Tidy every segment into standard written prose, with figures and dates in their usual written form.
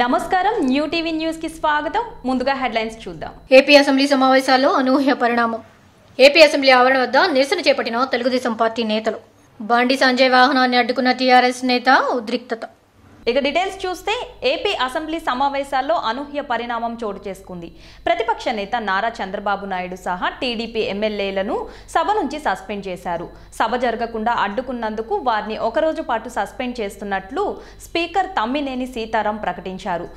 నమస్కారం new TV news కి స్వాగతం. ముందుగా హెడ్లైన్స్ చూద్దాం. ఏపీ అసెంబ్లీ సమావేశాల్లో అనూహ్య పరిణామం. ఏపీ అసెంబ్లీ ఆవరణ వద్ద నిరసన చేపట్టిన తెలుగుదేశం పార్టీ నేతలు. బండి సంజయ్ వాహనాన్ని అడ్డుకున్న టీఆర్ఎస్ నేత ఉద్రిక్తత. ఇక డీటెయిల్స్ చూస్తే ఏపీ అసెంబ్లీ సమావేశాల్లో అనూహ్య పరిణామం చోటు చేసుకుంది. ప్రతిపక్ష నేత నారా చంద్రబాబు నాయుడు సహా టీడీపీ ఎమ్మెల్యేలను సభ నుంచి సస్పెండ్ చేశారు. సభ జరగకుండా అడ్డుకున్నందుకు వారిని ఒకరోజు పాటు సస్పెండ్ చేస్తున్నట్లు స్పీకర్ తమ్మినేని సీతారాం ప్రకటించారు.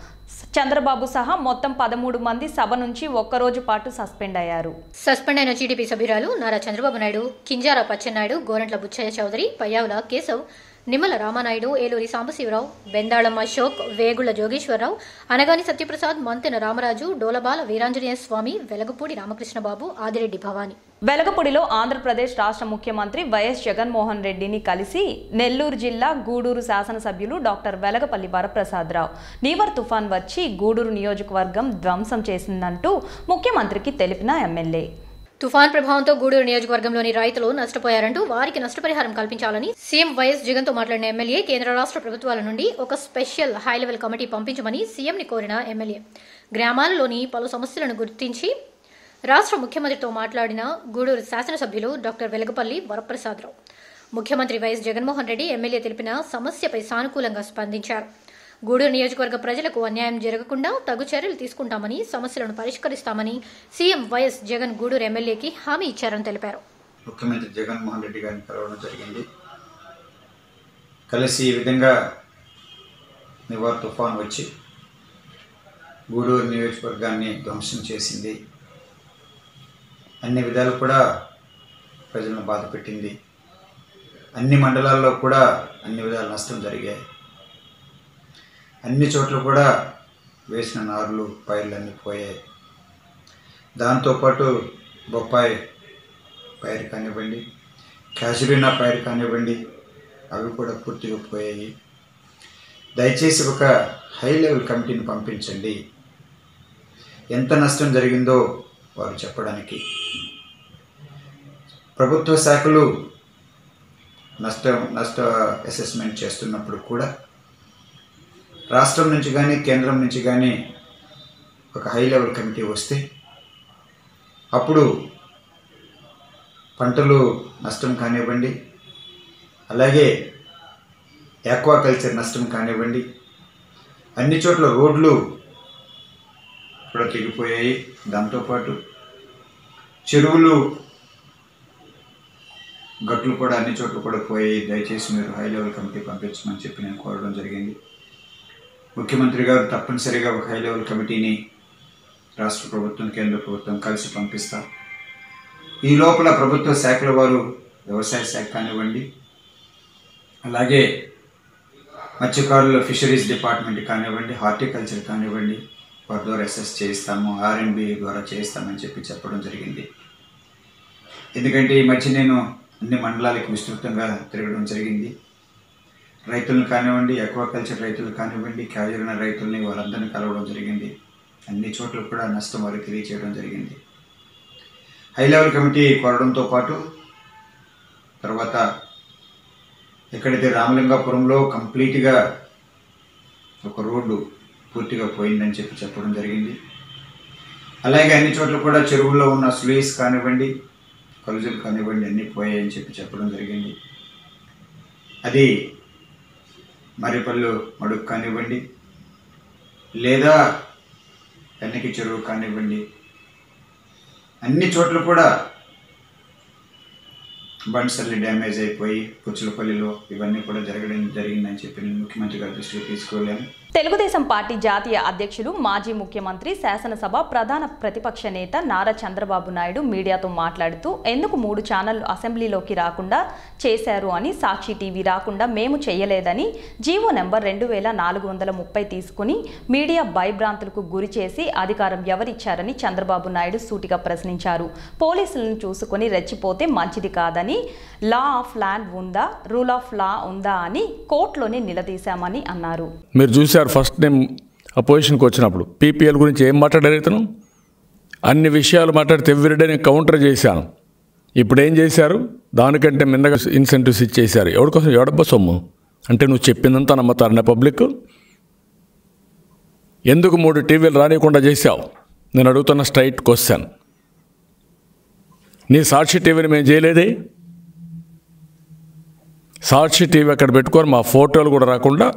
చంద్రబాబు సహా మొత్తం 13 మంది సభ నుంచి ఒక్కరోజు పాటు సస్పెండ్ అయ్యారు. సస్పెండ్ అయిన టీడీపీ సభ్యురాలు నారా చంద్రబాబు నాయుడు, కింజారా పచ్చెన్నాయుడు, గోరంట్ల బుచ్చయ్య చౌదరి, పయ్యావుల కేశవ్, నిమ్మల రామానాయుడు, ఏలూరి సాంబశివరావు, బెందాళం అశోక్, వేగుళ్ల జోగేశ్వరరావు, అనగాని సత్యప్రసాద్, మంతెన రామరాజు, డోలబాల వీరాంజనేయ స్వామి, వెలగపూడి రామకృష్ణబాబు, ఆదిరెడ్డి భవానీ. వెలగపూడిలో ఆంధ్రప్రదేశ్ రాష్ట్ర ముఖ్యమంత్రి వైఎస్ జగన్మోహన్ రెడ్డిని కలిసి నెల్లూరు జిల్లా గూడూరు శాసనసభ్యులు డాక్టర్ వెలగపల్లి వరప్రసాదరావు నీవర్ తుఫాన్ వచ్చి గూడూరు నియోజకవర్గం ధ్వంసం చేసిందంటూ ముఖ్యమంత్రికి తెలిపిన ఎమ్మెల్యే. తుఫాన్ ప్రభావంతో గూడూరు నియోజకవర్గంలోని రైతులు నష్టపోయారంటూ వారికి నష్టపరిహారం కల్పించాలని సీఎం వైఎస్ జగన్తో మాట్లాడిన ఎమ్మెల్యే కేంద్ర రాష్ట్ర ప్రభుత్వాల నుండి ఒక స్పెషల్ హై లెవెల్ కమిటీ పంపించమని సీఎంని కోరిన ఎమ్మెల్యే గ్రామాలలోని పలు సమస్యలను గుర్తించి రాష్ట్ర ముఖ్యమంత్రితో మాట్లాడిన గూడూరు శాసనసభ్యులు డాక్టర్ వెలగపల్లి వరప్రసాదరావు. ముఖ్యమంత్రి వైఎస్ జగన్మోహన్ రెడ్డి ఎమ్మెల్యే తెలిపిన సమస్యపై సానుకూలంగా స్పందించారు. గూడూరు నియోజకవర్గ ప్రజలకు అన్యాయం జరగకుండా తగు చర్యలు తీసుకుంటామని, సమస్యలను పరిష్కరిస్తామని సీఎం వైఎస్ జగన్ గూడూరు ఎమ్మెల్యేకి హామీ ఇచ్చారని తెలిపారు. ముఖ్యమంత్రి జగన్మోహన్ రెడ్డి గారిని కలవడం జరిగింది. కలిసి ఈ విధంగా నివార్ తుఫాన్ వచ్చి గూడూరు నియోజకవర్గాన్ని ధ్వంసం చేసింది. అన్ని విధాలు కూడా ప్రజలను బాధ పెట్టింది. అన్ని మండలాల్లో కూడా అన్ని విధాల నష్టం జరిగాయి. అన్ని చోట్ల కూడా వేసిన నారులు పైర్లన్నీ పోయాయి. దాంతోపాటు బొప్పాయి పైరు కానివ్వండి, క్యాజురినా పైరు కానివ్వండి, అవి కూడా పూర్తిగా పోయాయి. దయచేసి ఒక హై లెవెల్ కమిటీని పంపించండి, ఎంత నష్టం జరిగిందో వారు చెప్పడానికి. ప్రభుత్వ శాఖలు నష్ట అసెస్మెంట్ చేస్తున్నప్పుడు కూడా రాష్ట్రం నుంచి కానీ కేంద్రం నుంచి కానీ ఒక హై లెవెల్ కమిటీ వస్తే అప్పుడు పంటలు నష్టం కానివ్వండి, అలాగే ఆక్వాకల్చర్ నష్టం కానివ్వండి, అన్ని చోట్ల రోడ్లు కూడా తెగిపోయాయి. దాంతోపాటు చెరువులు గట్లు కూడా అన్ని చోట్ల కూడా పోయాయి. దయచేసి మీరు హై లెవెల్ కమిటీ పంపించమని చెప్పి నేను కోరడం జరిగింది. ముఖ్యమంత్రి గారు తప్పనిసరిగా ఒక హై లెవెల్ కమిటీని రాష్ట్ర ప్రభుత్వం, కేంద్ర ప్రభుత్వం కలిసి పంపిస్తారు. ఈ లోపల ప్రభుత్వ శాఖల వారు, వ్యవసాయ శాఖ కానివ్వండి, అలాగే మత్స్యకారుల ఫిషరీస్ డిపార్ట్మెంట్ కానివ్వండి, హార్టికల్చర్ కానివ్వండి, వారి ద్వారా అసెస్ చేయిస్తాము, R&B ద్వారా చేయిస్తామని చెప్పడం జరిగింది. ఎందుకంటే ఈ మధ్య నేను అన్ని మండలాలకు విస్తృతంగా తిరగడం జరిగింది. రైతులను కానివ్వండి, ఆక్వాకల్చర్ రైతులు కానివ్వండి, క్యాజురినా రైతుల్ని వాళ్ళందరినీ కలవడం జరిగింది. అన్ని చోట్ల కూడా నష్టం వారికి తెలియచేయడం జరిగింది. హై లెవెల్ కమిటీ కోరడంతో పాటు తర్వాత ఎక్కడైతే రామలింగాపురంలో కంప్లీట్గా ఒక రోడ్డు పూర్తిగా పోయిందని చెప్పడం జరిగింది. అలాగే అన్ని చోట్ల కూడా చెరువుల్లో ఉన్న స్లూయిస్ కానివ్వండి, కలుజులు కానివ్వండి, అన్నీ పోయాయని చెప్పడం జరిగింది. అది మరిపల్లు మడుగు కానివ్వండి, లేదా ఎన్నకి చెరువు కానివ్వండి, అన్ని చోట్ల కూడా బండ్సర్లు డ్యామేజ్ అయిపోయి పుచ్చులపల్లిలో ఇవన్నీ కూడా జరిగిందని చెప్పి నేను ముఖ్యమంత్రి గారి దృష్టికి తీసుకువెళ్ళాను. తెలుగుదేశం పార్టీ జాతీయ అధ్యక్షులు, మాజీ ముఖ్యమంత్రి, శాసనసభ ప్రధాన ప్రతిపక్ష నేత నారా చంద్రబాబు నాయుడు మీడియాతో మాట్లాడుతూ ఎందుకు 3 ఛానళ్లు అసెంబ్లీలోకి రాకుండా చేశారు అని, సాక్షి టీవీ రాకుండా మేము చేయలేదని, జీవో నెంబర్ 2430 తీసుకుని మీడియా భయభ్రాంతులకు గురి చేసి అధికారం ఎవరిచ్చారని చంద్రబాబు నాయుడు సూటిగా ప్రశ్నించారు. పోలీసులను చూసుకొని రెచ్చిపోతే మంచిది కాదని, లా ఆఫ్ ల్యాండ్ ఉందా, రూల్ ఆఫ్ లా ఉందా అని కోర్టులోనే నిలదీశామని అన్నారు. మీరు చూశారు ఫస్ట్ నేను అపోజిషన్కి వచ్చినప్పుడు పీపీఎల్ గురించి ఏం మాట్లాడారు ఇతను, అన్ని విషయాలు మాట్లాడితే ఎవ్రీడే నేను కౌంటర్ చేశాను. ఇప్పుడు ఏం చేశారు, దానికంటే మిన్నగా ఇన్సెంటివ్స్ ఇచ్చేశారు. ఎవరికోసం, ఎవడబ్బా సొమ్ము అంటే నువ్వు చెప్పిందంతా నమ్ముతారనే పబ్లిక్. ఎందుకు 3 టీవీలు రానియకుండా చేశావు? నేను అడుగుతున్న స్ట్రైట్ క్వశ్చన్. నీ సాక్షి టీవీని మేము చేయలేదే. సాక్షి టీవీ అక్కడ పెట్టుకొని మా ఫోటోలు కూడా రాకుండా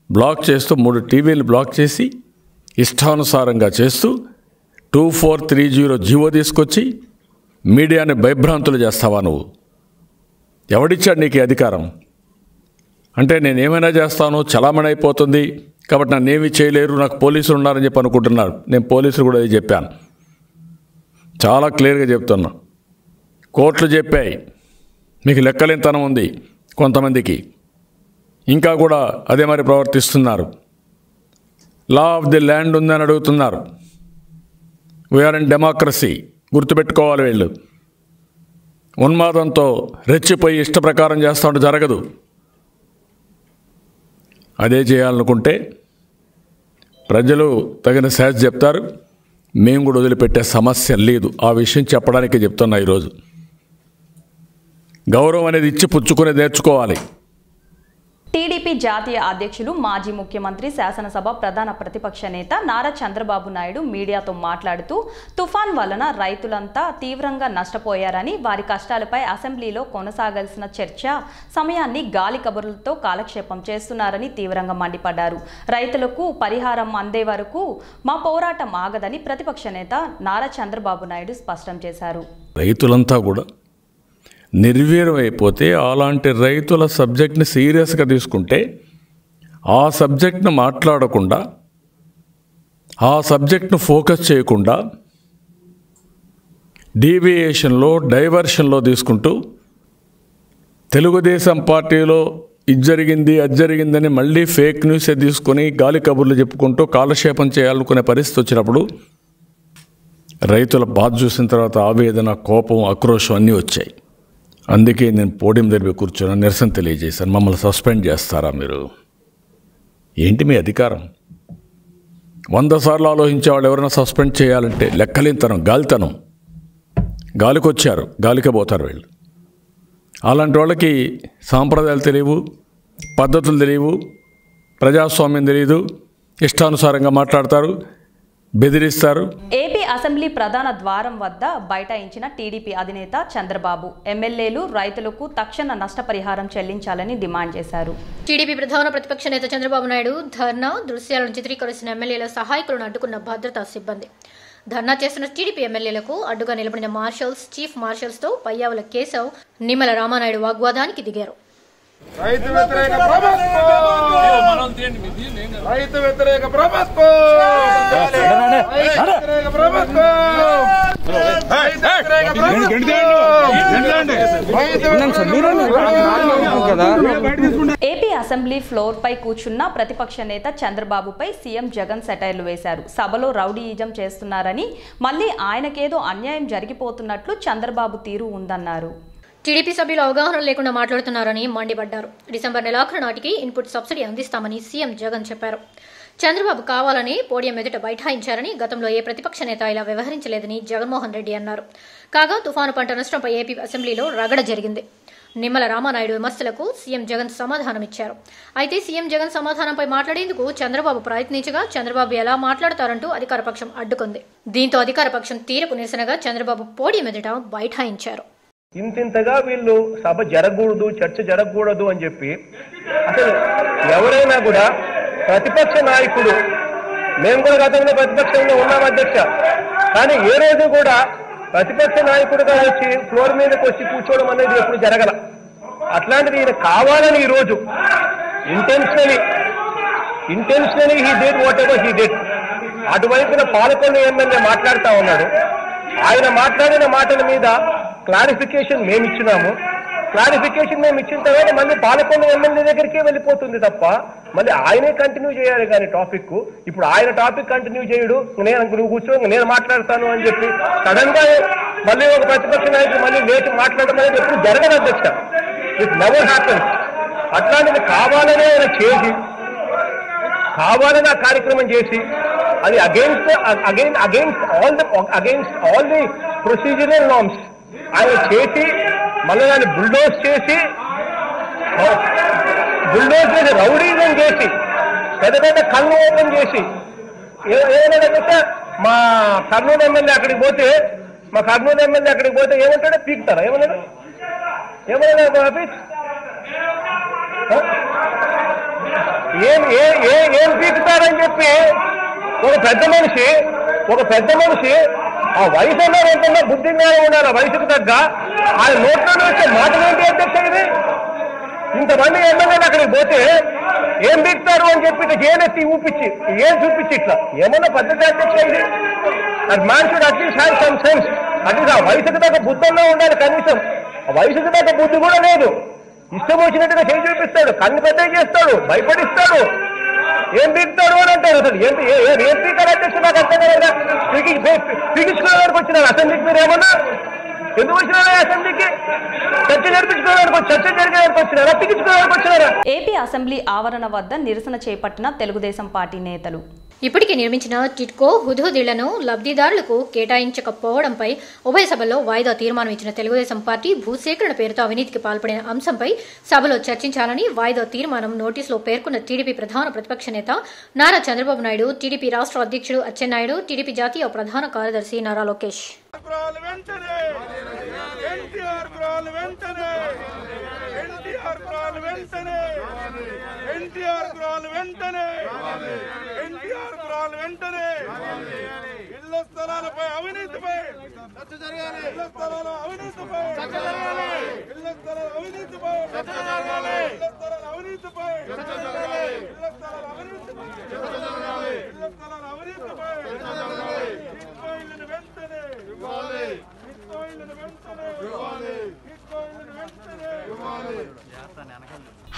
బ్లాక్ చేస్తూ 3 టీవీలు బ్లాక్ చేసి ఇష్టానుసారంగా చేస్తూ 2430 జీవో తీసుకొచ్చి మీడియాని భయభ్రాంతులు చేస్తావా నువ్వు? ఎవడిచ్చాడు నీకు అధికారం? అంటే నేనేమైనా చేస్తాను, చలామణి అయిపోతుంది కాబట్టి నన్నేమీ చేయలేరు, నాకు పోలీసులు ఉన్నారని చెప్పి అనుకుంటున్నారు. నేను పోలీసులు కూడా అది చెప్పాను, చాలా క్లియర్గా చెప్తున్నా. కోర్టులు చెప్పాయి మీకు లెక్కలేనితనం ఉంది కొంతమందికి, ఇంకా కూడా అదే మరి ప్రవర్తిస్తున్నారు. లా ఆఫ్ ది ల్యాండ్ ఉందని అడుగుతున్నారు. వీఆర్ ఇన్ డెమోక్రసీ, గుర్తుపెట్టుకోవాలి. వీళ్ళు ఉన్మాదంతో రెచ్చిపోయి ఇష్ట ప్రకారం చేస్తూ ఉంటే జరగదు. అదే చేయాలనుకుంటే ప్రజలు తగిన శాస చెప్తారు. మేము కూడా వదిలిపెట్టే సమస్య లేదు. ఆ విషయం చెప్పడానికే చెప్తున్నా. ఈరోజు గౌరవం అనేది ఇచ్చి పుచ్చుకునే నేర్చుకోవాలి. టీడీపీ జాతీయ అధ్యక్షులు మాజీ ముఖ్యమంత్రి శాసనసభ ప్రధాన ప్రతిపక్ష నేత నారా చంద్రబాబు నాయుడు మీడియాతో మాట్లాడుతూ తుఫాన్ వలన రైతులంతా తీవ్రంగా నష్టపోయారని, వారి కష్టాలపై అసెంబ్లీలో కొనసాగాల్సిన చర్చ సమయాన్ని గాలి కబుర్లతో కాలక్షేపం చేస్తున్నారని తీవ్రంగా మండిపడ్డారు. రైతులకు పరిహారం అందే వరకు మా పోరాటం ఆగదని ప్రతిపక్ష నేత నారా చంద్రబాబు నాయుడు స్పష్టం చేశారు. రైతులంతా కూడా నిర్వీర్యం అయిపోతే అలాంటి రైతుల సబ్జెక్ట్ని సీరియస్గా తీసుకుంటే ఆ సబ్జెక్ట్ను మాట్లాడకుండా, ఆ సబ్జెక్ట్ను ఫోకస్ చేయకుండా డీవియేషన్లో, డైవర్షన్లో తీసుకుంటూ తెలుగుదేశం పార్టీలో ఇది జరిగింది అది జరిగిందని మళ్ళీ ఫేక్ న్యూసే తీసుకొని గాలి కబుర్లు చెప్పుకుంటూ కాలక్షేపం చేయాలనుకునే పరిస్థితి వచ్చినప్పుడు రైతుల బాధ చూసిన తర్వాత ఆవేదన, కోపం, ఆక్రోశం అన్నీ వచ్చాయి. అందుకే నేను పోడియం దగ్గర కూర్చొని నిరసన తెలియజేశాను. మమ్మల్ని సస్పెండ్ చేస్తారా మీరు? ఏంటి మీ అధికారం? 100 సార్లు ఆలోచించే వాళ్ళు ఎవరైనా సస్పెండ్ చేయాలంటే లెక్కలేనితనం, గాలితనం. గాలికి వచ్చారు, గాలికే పోతారు వీళ్ళు. అలాంటి వాళ్ళకి సాంప్రదాయాలు తెలియవు, పద్ధతులు తెలియవు, ప్రజాస్వామ్యం తెలియదు, ఇష్టానుసారంగా మాట్లాడతారు, బెదిరిస్తారు. ఏపీ అసెంబ్లీ ప్రధాన ద్వారం వద్ద బైఠాయించిన టీడీపీ అధినేత చంద్రబాబు ఎమ్మెల్యేలు రైతులకు తక్షణ నష్టపరిహారం చెల్లించాలని డిమాండ్ చేశారు. టీడీపీ ప్రధాన ప్రతిపక్ష నేత చంద్రబాబు నాయుడు ధర్నా దృశ్యాలను చిత్రీకరిస్తున్న ఎమ్మెల్యేల సహాయకులను అడ్డుకున్న భద్రతా సిబ్బంది. ధర్నా చేస్తున్న టీడీపీ ఎమ్మెల్యేలకు అడ్డుగా నిలబడిన మార్షల్స్, చీఫ్ మార్షల్స్తో పయ్యావుల కేశవ్, నిమ్మల రామానాయుడు వాగ్వాదానికి దిగారు. రైతు వ్యతిరేక ప్రభుత్వం, రైతు వ్యతిరేక ప్రభుత్వం, ఏపీ అసెంబ్లీ ఫ్లోర్ పై కూర్చున్న ప్రతిపక్ష నేత చంద్రబాబుపై సీఎం జగన్ సెటైర్లు వేశారు. సభలో రౌడీయిజం చేస్తున్నారని, మళ్ళీ ఆయనకేదో అన్యాయం జరిగిపోతున్నట్లు చంద్రబాబు తీరు ఉందన్నారు. టీడీపీ సభ్యులు అవగాహన లేకుండా మాట్లాడుతున్నారని మండిపడ్డారు. డిసెంబర్ నెలాఖరు నాటికి ఇన్పుట్ సబ్సిడీ అందిస్తామని సీఎం జగన్ చెప్పారు. చంద్రబాబు కావాలని పోడియం ఎదుట బైఠాయించారని, గతంలో ఏ ప్రతిపక్ష నేత ఇలా వ్యవహరించలేదని జగన్మోహన్ రెడ్డి అన్నారు. కాగా తుఫాను పంట నష్టంపై ఏపీ అసెంబ్లీలో రగడ జరిగింది. నిమ్మల రామానాయుడు విమర్శలకు సీఎం జగన్ సమాధానమిచ్చారు. అయితే సీఎం జగన్ సమాధానంపై మాట్లాడేందుకు చంద్రబాబు ప్రయత్నించగా చంద్రబాబు ఎలా మాట్లాడతారంటూ అధికార పక్షం అడ్డుకుంది. దీంతో అధికార పక్షం తీరుకు నిరసనగా చంద్రబాబు పోడియం ఎదుట బైఠాయించారు. ఇంతింతగా వీళ్ళు సభ జరగకూడదు, చర్చ జరగకూడదు అని చెప్పి, అసలు ఎవరైనా కూడా ప్రతిపక్ష నాయకుడు, మేము కూడా గతంలో ప్రతిపక్షంలో ఉన్నాం అధ్యక్ష, కానీ ఏ రోజు కూడా ప్రతిపక్ష నాయకుడిగా వచ్చి ఫ్లోర్ మీదకి వచ్చి కూర్చోవడం అనేది ఎప్పుడు జరగల. అట్లాంటిది ఈయన కావాలని ఈరోజు intentionally he did whatever he did. అటువైపున పాలకొల్లు ఎమ్మెల్యే మాట్లాడుతూ ఉన్నాడు. ఆయన మాట్లాడిన మాటల మీద క్లారిఫికేషన్ మేము ఇచ్చినాము. క్లారిఫికేషన్ మేము ఇచ్చిన తర్వాత మళ్ళీ పాలకొల్లు ఎమ్మెల్యే దగ్గరికే వెళ్ళిపోతుంది తప్ప మళ్ళీ ఆయనే కంటిన్యూ చేయాలి కానీ టాపిక్. ఇప్పుడు ఆయన టాపిక్ కంటిన్యూ చేయడు, నువ్వు కూర్చో నేను మాట్లాడతాను అని చెప్పి సడన్ గా మళ్ళీ ఒక ప్రతిపక్ష నాయకుడు మళ్ళీ లేచి మాట్లాడడం అనేది ఎప్పుడు జరగదు అధ్యక్ష. It never happens. అట్లాంటిది కావాలనే ఆయన చేసి, కావాలని ఆ కార్యక్రమం చేసి, అది against all the procedural norms ఆయన చేసి, మళ్ళీ దాన్ని బుల్డోజ్ చేసి రౌడీజం చేసి, పెద్ద పెద్ద కళ్ళు ఓపెన్ చేసి ఏమైనా చెప్తే మా కర్నూలు ఎమ్మెల్యే అక్కడికి పోతే ఏమంటాడో పీకుతారా? ఏమన్నాడు? ఏం పీకుతారని చెప్పి ఒక పెద్ద మనిషి ఆ వయసు ఉన్నారు ఏంటన్నా, బుద్ధి జ్ఞానం ఉన్నారు, వయసుకు తగ్గ ఆయన నోట్లో వచ్చే మాటలు ఏంటి అధ్యక్ష? ఇది ఇంతమంది ఎమ్మెల్యేలు అక్కడికి పోతే ఏం పీకుతారు అని చెప్పి ఏనెత్తి ఊపించి ఏం చూపించి ఇట్లా ఏమన్నా పద్ధతి అధ్యక్ష? ఇది man should at least have some sense. At least ఆ వయసుకు తగ్గ బుద్ధంలో ఉండాలి కనీసం. ఆ వయసుకు తగ్గ బుద్ధి కూడా లేదు. ఇష్టం వచ్చినట్టుగా చేయి చూపిస్తాడు, కన్ను పెద్ద చేస్తాడు, భయపడిస్తాడు. ఏం పీకుతాడు అని అంటారు. అసలు ఏం పీకారు అధ్యక్ష? నాకు అర్థం కదా. పీకించుకోవడానికి వచ్చినారు అసెంబ్లీకి. మీరు ఏమన్నా ఎందుకు వచ్చినారా అసెంబ్లీకి? చర్చ జరిగించడానికి వచ్చినారా? పీకించుకోవడానికి వచ్చినారా? ఏపీ అసెంబ్లీ ఆవరణ వద్ద నిరసన చేపట్టిన తెలుగుదేశం పార్టీ నేతలు. ఇప్పటికే నిర్మించిన టిట్కో హుదూదీళ్లను లబ్ధిదారులకు కేటాయించకపోవడంపై ఉభయ సభల్లో వాయిదా తీర్మానం ఇచ్చిన తెలుగుదేశం పార్టీ భూసేకరణ పేరుతో అవినీతికి పాల్పడిన అంశంపై సభలో చర్చించాలని వాయిదా తీర్మానం నోటీసులో పేర్కొన్న టీడీపీ ప్రధాన ప్రతిపక్ష నేత నారా చంద్రబాబు నాయుడు, టీడీపీ రాష్ట్ర అధ్యక్షుడు అచ్చెన్నాయుడు, టీడీపీ జాతీయ ప్రధాన కార్యదర్శి నారా లోకేష్. ఇళ్ల స్థలాలపై అవినీతిపై చర్చ జరగాలి. ఇళ్ల స్థలాల అవినీతిపై చర్చ జరగాలి. ఇళ్ల స్థలాల అవినీతిపై చర్చ జరగాలి. ఇళ్ల స్థలాల అవినీతిపై చర్చ జరగాలి. ఇళ్ల స్థలాల అవినీతిపై చర్చ జరగాలి. ఇళ్ల స్థలాల అవినీతిపై చర్చ జరగాలి. బిట్కాయిన్లను వెంటనే ఇవ్వాలి. బిట్కాయిన్లను వెంటనే ఇవ్వాలి. బిట్కాయిన్లను వెంటనే ఇవ్వాలి.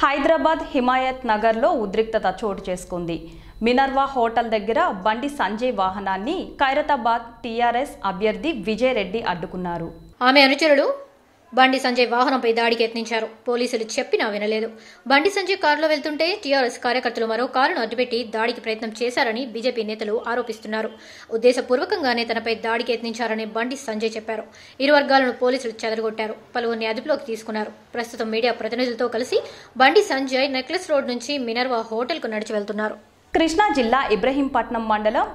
హైదరాబాద్ హిమాయత్ నగర్లో ఉద్రిక్తత చోటు చేసుకుంది. మినర్వా హోటల్ దగ్గర బండి సంజయ్ వాహనాన్ని ఖైరతాబాద్ టీఆర్ఎస్ అభ్యర్థి విజయ్ రెడ్డి అడ్డుకున్నారు. ఆమె అనుచరులు బండి సంజయ్ వాహనంపై దాడికి యత్నించారు. పోలీసులు చెప్పినా వినలేదు. బండి సంజయ్ కారులో వెళ్తుంటే టీఆర్ఎస్ కార్యకర్తలు మరో కారును అడ్డుపెట్టి దాడికి ప్రయత్నం చేశారని బీజేపీ నేతలు ఆరోపిస్తున్నారు. ఉద్దేశపూర్వకంగానే తనపై దాడికి యత్నించారని బండి సంజయ్ చెప్పారు. ఇరు వర్గాలను పోలీసులు చెదరగొట్టారు. పలువురిని అదుపులోకి తీసుకున్నారు. ప్రస్తుతం మీడియా ప్రతినిధులతో కలిసి బండి సంజయ్ నెక్లెస్ రోడ్ నుంచి మినర్వా హోటల్కు నడిచి వెళ్తున్నారు. కృష్ణా జిల్లా ఇబ్రహీంపట్నం మండలం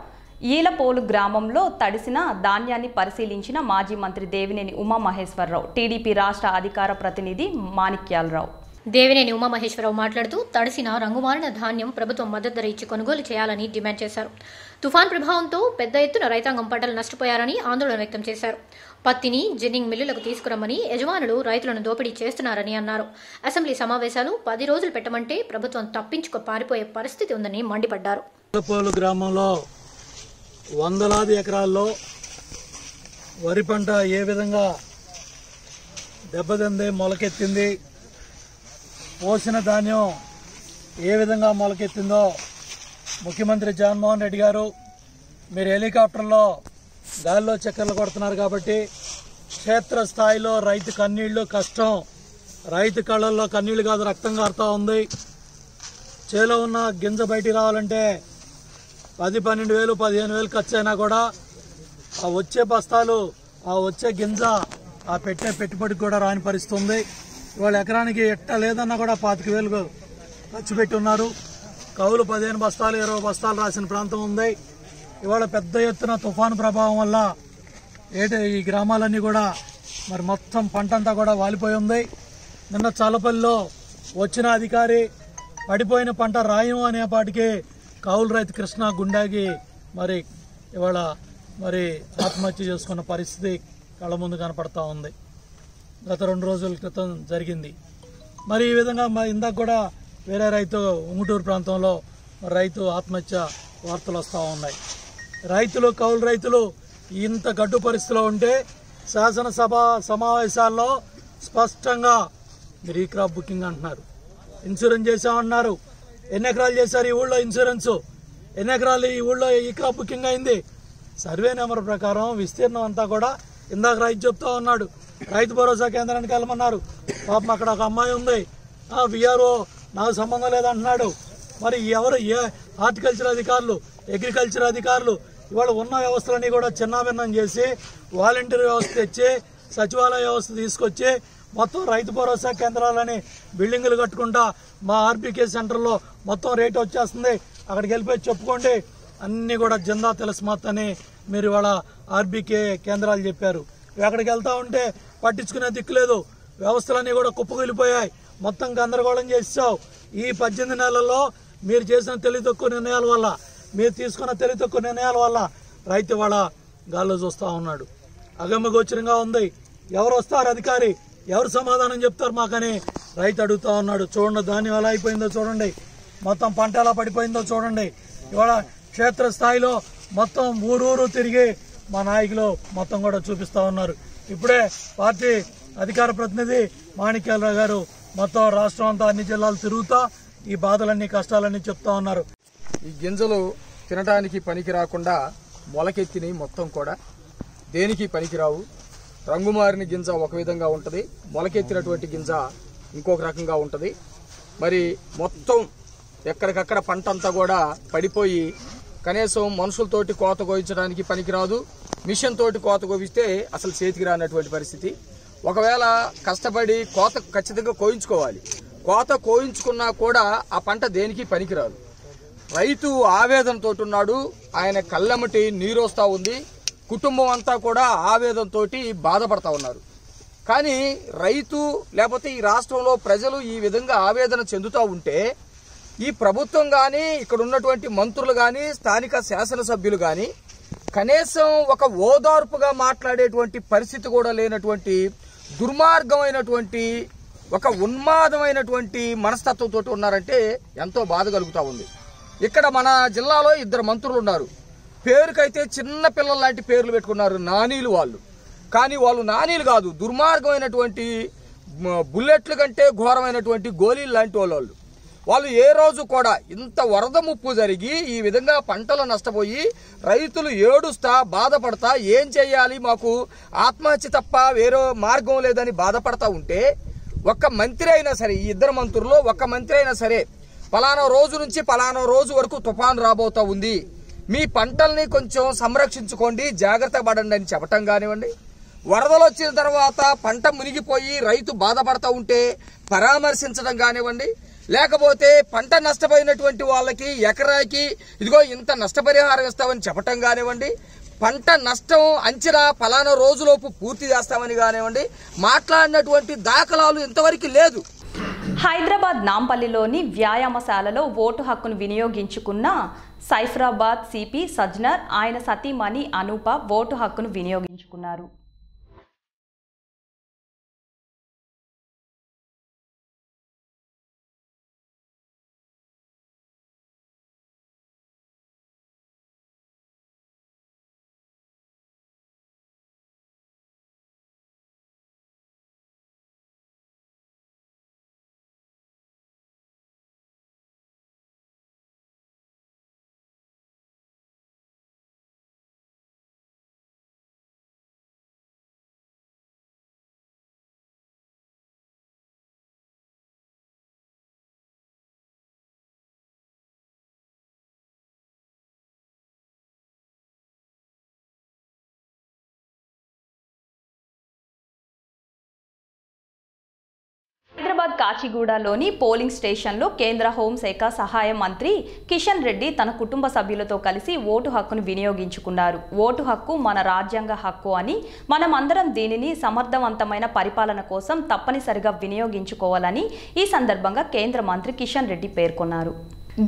ఈలపోలు గ్రామంలో తడిసిన ధాన్యాన్ని పరిశీలించిన మాజీ మంత్రి దేవినేని ఉమామహేశ్వరరావు, టీడీపీ రాష్ట్ర అధికార ప్రతినిధి మాణిక్యాలరావు. దేవినేని ఉమామహేశ్వరరావు మాట్లాడుతూ తడిసిన రంగుమారిన ధాన్యం ప్రభుత్వం మద్దతు ధర ఇచ్చి కొనుగోలు చేయాలని డిమాండ్ చేశారు. తుఫాన్ ప్రభావంతో పెద్ద ఎత్తున రైతాంగం పంటలు నష్టపోయారని ఆందోళన వ్యక్తం చేశారు. పత్తిని జిన్నింగ్ మిల్లులకు తీసుకురమ్మని యజమానులు రైతులను దోపిడీ చేస్తున్నారని అన్నారు. అసెంబ్లీ సమావేశాలు 10 రోజులు పెట్టమంటే ప్రభుత్వం తప్పించుకు పారిపోయే పరిస్థితి ఉందని మండిపడ్డారు. ఈలపోలు గ్రామంలో వందలాది ఎకరాల్లో వరి పంట ఏ విధంగా దెబ్బతింది, మొలకెత్తింది, పోసిన ధాన్యం ఏ విధంగా మొలకెత్తిందో ముఖ్యమంత్రి జగన్మోహన్ రెడ్డి గారు మీరు హెలికాప్టర్లో గాలిలో చక్కర్లు కొడుతున్నారు కాబట్టి క్షేత్రస్థాయిలో రైతు కన్నీళ్లు కష్టం, రైతు కళ్ళల్లో కన్నీళ్లు కాదు రక్తం కారుతూ ఉంది. చేలో ఉన్న గింజ బయటికి రావాలంటే 10-12 వేలు 15 వేలు ఖర్చు అయినా కూడా ఆ వచ్చే బస్తాలు, ఆ వచ్చే గింజ, ఆ పెట్టే పెట్టుబడికి కూడా రాని పరిస్థితి ఉంది. ఇవాళ ఎకరానికి ఎట్ట లేదన్నా కూడా 25,000 ఖర్చు పెట్టి ఉన్నారు. కౌలు 15 బస్తాలు 20 బస్తాలు రాసిన ప్రాంతం ఉంది. ఇవాళ పెద్ద ఎత్తున తుఫాను ప్రభావం వల్ల ఈ గ్రామాలన్నీ కూడా మరి మొత్తం పంట అంతా కూడా వాలిపోయి ఉంది. నిన్న చాలపల్లిలో వచ్చిన అధికారి పడిపోయిన పంట రాయం అనేపాటికి కౌలు రైతు కృష్ణ గుండాగి మరి ఇవాళ మరి ఆత్మహత్య చేసుకున్న పరిస్థితి కళ్ళ ముందు కనపడతా ఉంది. గత 2 రోజుల క్రితం జరిగింది. మరి ఈ విధంగా ఇందాక కూడా వేరే రైతు ఉంగుటూరు ప్రాంతంలో రైతు ఆత్మహత్య వార్తలు వస్తూ ఉన్నాయి. రైతులు, కౌలు రైతులు ఇంత గడ్డు పరిస్థితిలో ఉంటే శాసనసభ సమావేశాల్లో స్పష్టంగా మీరు ఈ క్రాప్ బుకింగ్ అంటున్నారు, ఇన్సూరెన్స్ చేసామన్నారు. ఎన్ని ఎకరాలు చేశారు ఈ ఊళ్ళో ఇన్సూరెన్స్? ఎన్ని ఎకరాలు ఈ ఊళ్ళో ఈ క్రాప్ బుకింగ్ అయింది? సర్వే నెంబర్ ప్రకారం విస్తీర్ణం అంతా కూడా ఇందాక రైతు చెప్తా ఉన్నాడు. రైతు భరోసా కేంద్రానికి వెళ్ళమన్నారు. పాపం అక్కడ ఒక అమ్మాయి ఉంది, విఆర్ఓ నాకు సంబంధం లేదంటున్నాడు. మరి ఎవరు, ఏ హార్టికల్చర్ అధికారులు, అగ్రికల్చర్ అధికారులు ఇవాళ ఉన్న వ్యవస్థలన్నీ కూడా చిన్నాభిన్నం చేసి వాలంటీర్ వ్యవస్థ తెచ్చి సచివాలయ వ్యవస్థ తీసుకొచ్చి మొత్తం రైతు భరోసా కేంద్రాలని బిల్డింగులు కట్టుకుంటా మా ఆర్బీకే సెంటర్లో మొత్తం రేటు వచ్చేస్తుంది, అక్కడికి వెళ్ళిపోయి చెప్పుకోండి అన్నీ కూడా జిందా తిలస్మాత్ అని మీరు ఇవాళ ఆర్బీకే కేంద్రాలు చెప్పారు. ఎక్కడికి వెళ్తా ఉంటే పట్టించుకునే దిక్కులేదు, వ్యవస్థలన్నీ కూడా కుప్పకూలిపోయాయి, మొత్తం గందరగోళం చేసావు. ఈ 18 నెలల్లో మీరు చేసిన తెలివి తక్కువ నిర్ణయాల వల్ల, మీరు తీసుకున్న తెలివి తక్కువ నిర్ణయాల వల్ల రైతు వాళ్ళ గాల్లో చూస్తూ ఉన్నాడు. అగమ్యగోచరంగా ఉంది. ఎవరు వస్తారు అధికారి, ఎవరు సమాధానం చెప్తారు మాకని రైతు అడుగుతూ ఉన్నాడు. చూడండి ధాన్యం ఎలా అయిపోయిందో చూడండి, మొత్తం పంట ఎలా పడిపోయిందో చూడండి. ఇవాళ క్షేత్రస్థాయిలో మొత్తం ఊరూరు తిరిగి మా నాయకులు మొత్తం కూడా చూపిస్తూ ఉన్నారు. ఇప్పుడే పార్టీ అధికార ప్రతినిధి మాణిక్యాలరావు గారు మొత్తం రాష్ట్రం అంతా అన్ని జిల్లాలు తిరుగుతా ఈ బాధలన్నీ కష్టాలన్నీ చెప్తా ఉన్నారు. ఈ గింజలు తినడానికి పనికి రాకుండా మొలకెత్తినవి మొత్తం కూడా దేనికి పనికిరావు. రంగుమారిన గింజ ఒక విధంగా ఉంటుంది, మొలకెత్తినటువంటి గింజ ఇంకొక రకంగా ఉంటుంది. మరి మొత్తం ఎక్కడికక్కడ పంట అంతా కూడా పడిపోయి కనీసం మనుషులతోటి కోత కోయించడానికి పనికిరాదు, మిషన్ తోటి కోత కోవిస్తే అసలు చేతికి రానటువంటి పరిస్థితి. ఒకవేళ కష్టపడి కోత ఖచ్చితంగా కోయించుకోవాలి, కోత కోయించుకున్నా కూడా ఆ పంట దేనికి పనికిరాదు. రైతు ఆవేదనతో ఉన్నాడు, ఆయన కళ్ళమటి నీరు వస్తూ ఉంది, కుటుంబం అంతా కూడా ఆవేదనతో బాధపడతా ఉన్నారు. కానీ రైతు లేకపోతే ఈ రాష్ట్రంలో ప్రజలు ఈ విధంగా ఆవేదన చెందుతూ ఉంటే ఈ ప్రభుత్వం కానీ ఇక్కడ ఉన్నటువంటి మంత్రులు కానీ స్థానిక శాసనసభ్యులు కానీ కనీసం ఒక ఓదార్పుగా మాట్లాడేటువంటి పరిస్థితి కూడా లేనటువంటి దుర్మార్గమైనటువంటి ఒక ఉన్మాదమైనటువంటి మనస్తత్వంతో ఉన్నారంటే ఎంతో బాధ కలుగుతూ ఉంది. ఇక్కడ మన జిల్లాలో 2 మంత్రులు ఉన్నారు, పేరుకైతే చిన్న పిల్లల లాంటి పేర్లు పెట్టుకున్నారు, నానీలు వాళ్ళు. కానీ వాళ్ళు నానీలు కాదు, దుర్మార్గమైనటువంటి బుల్లెట్ల కంటే ఘోరమైనటువంటి గోళీలు లాంటి వాళ్ళు ఏ రోజు కూడా ఇంత వరద ముప్పు జరిగి ఈ విధంగా పంటలు నష్టపోయి రైతులు ఏడుస్తా బాధపడతా ఏం చేయాలి, మాకు ఆత్మహత్య తప్ప వేరే మార్గం లేదని బాధపడతా ఉంటే ఒక్క మంత్రి అయినా సరే, ఈ 2 మంత్రుల్లో ఒక్క మంత్రి అయినా సరే పలానా రోజు నుంచి పలానా రోజు వరకు తుఫాను రాబోతా ఉంది, మీ పంటల్ని కొంచెం సంరక్షించుకోండి, జాగ్రత్త పడండి అని చెప్పటం కానివ్వండి, వరదలు వచ్చిన తర్వాత పంట మునిగిపోయి రైతు బాధపడతా ఉంటే పరామర్శించడం కానివ్వండి, లేకపోతే పంట నష్టపోయినటువంటి వాళ్ళకి ఎకరాకి ఇదిగో ఇంత నష్టపరిహారం ఇస్తామని చెప్పటం కానివ్వండి, పంట నష్టం అంచనా పలానా రోజులోపు పూర్తి చేస్తామని కానివ్వండి మాట్లాడినటువంటి దాఖలాలు ఇంతవరకు లేదు. హైదరాబాద్ నాంపల్లిలోని వ్యాయామశాలలో ఓటు హక్కును వినియోగించుకున్న సైఫరాబాద్ సిపి సజ్నర్, ఆయన సతీమణి అనూప ఓటు హక్కును వినియోగించుకున్నారు. హైదరాబాద్ కాచిగూడలోని పోలింగ్ స్టేషన్లో కేంద్ర హోంశాఖ సహాయ మంత్రి కిషన్ రెడ్డి తన కుటుంబ సభ్యులతో కలిసి ఓటు హక్కును వినియోగించుకున్నారు. ఓటు హక్కు మన రాజ్యాంగ హక్కు అని, మనమందరం దీనిని సమర్థవంతమైన పరిపాలన కోసం తప్పనిసరిగా వినియోగించుకోవాలని ఈ సందర్భంగా కేంద్ర మంత్రి కిషన్ రెడ్డి పేర్కొన్నారు.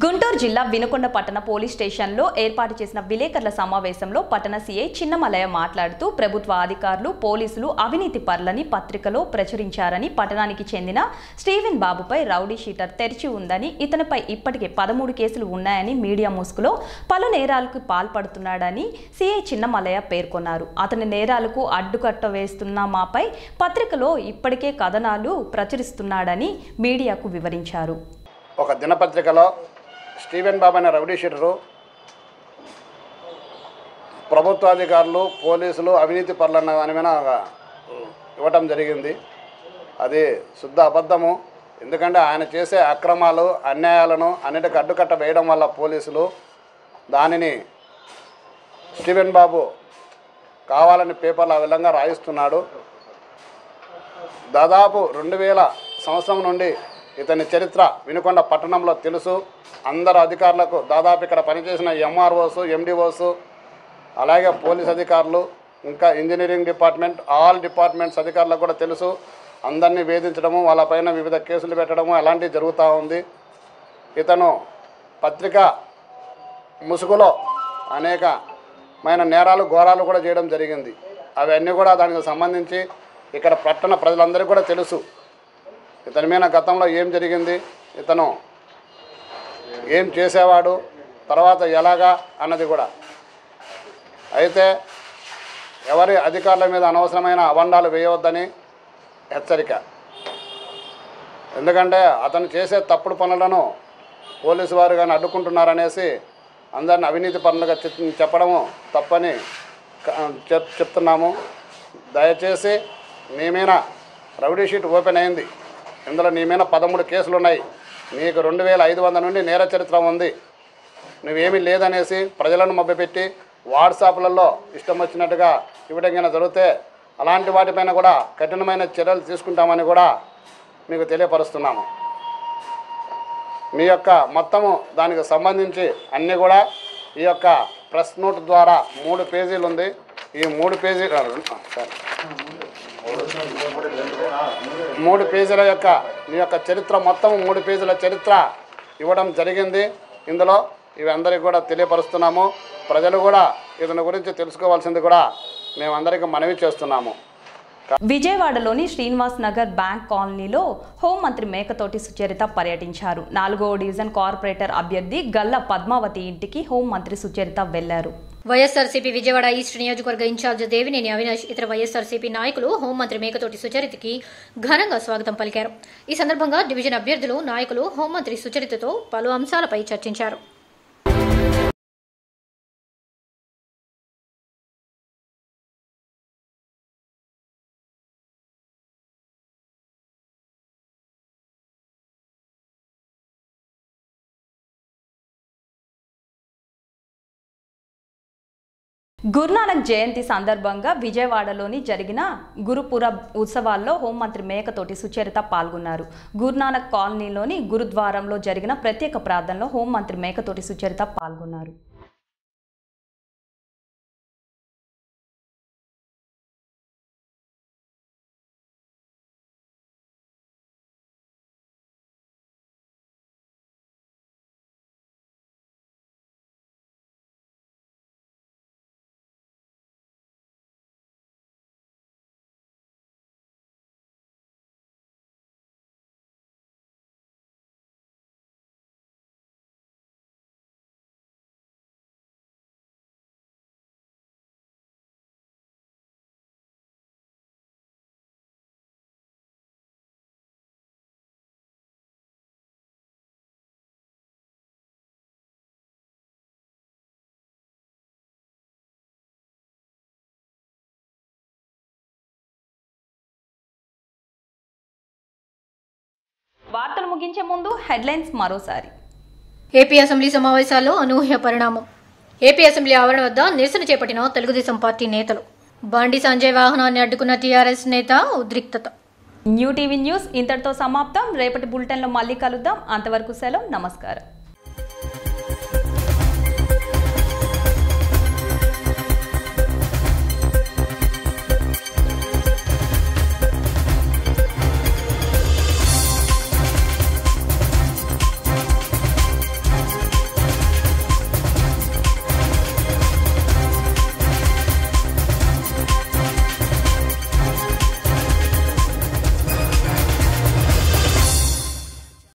గుంటూరు జిల్లా వినుకొండ పట్టణ పోలీస్ స్టేషన్లో ఏర్పాటు చేసిన విలేకరుల సమావేశంలో పట్టణ సీఐ చిన్నమలయ్య మాట్లాడుతూ ప్రభుత్వ అధికారులు, పోలీసులు అవినీతి పరులని పత్రికలో ప్రచురించారని, పట్టణానికి చెందిన స్టీవెన్ బాబుపై రౌడీ షీటర్ తెరిచి ఉందని, ఇతనిపై ఇప్పటికే 13 కేసులు ఉన్నాయని, మీడియా ముసుగులో పలు నేరాలకు పాల్పడుతున్నాడని సీఐ చిన్నమలయ్య పేర్కొన్నారు. అతని నేరాలకు అడ్డుకట్ట వేస్తున్న మాపై పత్రికలో ఇప్పటికే కథనాలు ప్రచురిస్తున్నాడని మీడియాకు వివరించారు. ఒక దినపత్రికలో స్టీవెన్ బాబు అనే రౌడీ షీటరు ప్రభుత్వాధికారులు, పోలీసులు అవినీతి పరులన్న దాని మీద ఇవ్వటం జరిగింది. అది శుద్ధ అబద్ధము. ఎందుకంటే ఆయన చేసే అక్రమాలు, అన్యాయాలను అన్నిటికీ అడ్డుకట్ట వేయడం వల్ల పోలీసులు దానిని స్టీవెన్ బాబు కావాలని పేపర్లు ఆ విధంగా రాయిస్తున్నాడు. దాదాపు 2000 సంవత్సరం నుండి ఇతని చరిత్ర వినుకొండ పట్టణంలో తెలుసు. అందరు అధికారులకు దాదాపు ఇక్కడ పనిచేసిన ఎంఆర్ఓస్, ఎండిఓస్, అలాగే పోలీస్ అధికారులు, ఇంకా ఇంజనీరింగ్ డిపార్ట్మెంట్, ఆల్ డిపార్ట్మెంట్స్ అధికారులకు కూడా తెలుసు. అందరినీ వేధించడము, వాళ్ళపైన వివిధ కేసులు పెట్టడము అలాంటివి జరుగుతూ ఉంది. ఇతను పత్రికా ముసుగులో అనేకమైన నేరాలు, ఘోరాలు కూడా చేయడం జరిగింది. అవన్నీ కూడా దానికి సంబంధించి ఇక్కడ పట్టణ ప్రజలందరికీ కూడా తెలుసు. ఇతని మీద గతంలో ఏం జరిగింది, ఇతను ఏం చేసేవాడు, తర్వాత ఎలాగా అన్నది కూడా. అయితే ఎవరి అధికారుల మీద అనవసరమైన అబండాలు వేయవద్దని హెచ్చరిక. ఎందుకంటే అతను చేసే తప్పుడు పనులను పోలీసు వారు కానీ అడ్డుకుంటున్నారనేసి అందరిని అవినీతి పనులుగా చెప్పడము తప్పని చెప్తున్నాము. దయచేసి నీ మీద రౌడీ షీట్ ఓపెన్ అయింది. ఇందులో నీ మీద 13 కేసులు ఉన్నాయి. నీకు 2500 నుండి నేర చరిత్ర ఉంది. నువ్వేమీ లేదనేసి ప్రజలను మభ్యపెట్టి వాట్సాప్లలో ఇష్టం వచ్చినట్టుగా ఇవ్వడం జరిగితే అలాంటి వాటిపైన కూడా కఠినమైన చర్యలు తీసుకుంటామని కూడా మీకు తెలియపరుస్తున్నాము. మీ యొక్క మొత్తము దానికి సంబంధించి అన్నీ కూడా ఈ యొక్క ప్రెస్ నోట్ ద్వారా 3 పేజీలు ఉంది. ఈ 3 పేజీల యొక్క మీ యొక్క చరిత్ర మొత్తం 3 పేజీల చరిత్ర ఇవ్వడం జరిగింది. ఇందులో ఇవి అందరికీ కూడా తెలియపరుస్తున్నాము. ప్రజలు కూడా ఇతని గురించి తెలుసుకోవాల్సింది కూడా మేమందరికీ మనవి చేస్తున్నాము. విజయవాడలోని శ్రీనివాస్ నగర్ బ్యాంక్ కాలనీలో హోంమంత్రి మేకతోటి సుచరిత పర్యటించారు. 4వ డివిజన్ కార్పొరేటర్ అభ్యర్థి గల్లా పద్మావతి ఇంటికి హోంమంత్రి సుచరిత వెళ్లారు. వైఎస్ఆర్సీపీ విజయవాడ ఈస్ట్ నియోజకవర్గ ఇన్ఛార్జ్ దేవినేని అవినాష్, ఇతర వైఎస్ఆర్సీపీ నాయకులు హోంమంత్రి మేకతోటి సుచరితకి ఘనంగా స్వాగతం పలికారు. ఈ సందర్భంగా డివిజన్ అభ్యర్థులు, నాయకులు హోంమంత్రి సుచరితతో పలు అంశాలపై చర్చించారు. గురునానక్ జయంతి సందర్భంగా విజయవాడలోని జరిగిన గురుపుర ఉత్సవాల్లో హోంమంత్రి మేకతోటి సుచరిత పాల్గొన్నారు. గురునానక్ కాలనీలోని గురుద్వారంలో జరిగిన ప్రత్యేక ప్రార్థనలో హోంమంత్రి మేకతోటి సుచరిత పాల్గొన్నారు. వార్తలు ముగించే ముందు హెడ్లైన్స్ మరోసారి. ఏపీ అసెంబ్లీ సమావేశాల్లో అనూహ్య పరిణామం. ఏపీ అసెంబ్లీ ఆవరణ వద్ద నిరసన చేపట్టిన తెలుగుదేశం పార్టీ నేతలు. బండి సంజయ్ వాహనాన్ని అడ్డుకున్న టీఆర్ఎస్ నేత ఉద్రిక్తత. న్యూ టీవీ న్యూస్ ఇంతటితో సమాప్తం. రేపటి బులెటిన్లో మళ్ళీ కలుద్దాం. అంతవరకు సెలవు. నమస్కారం.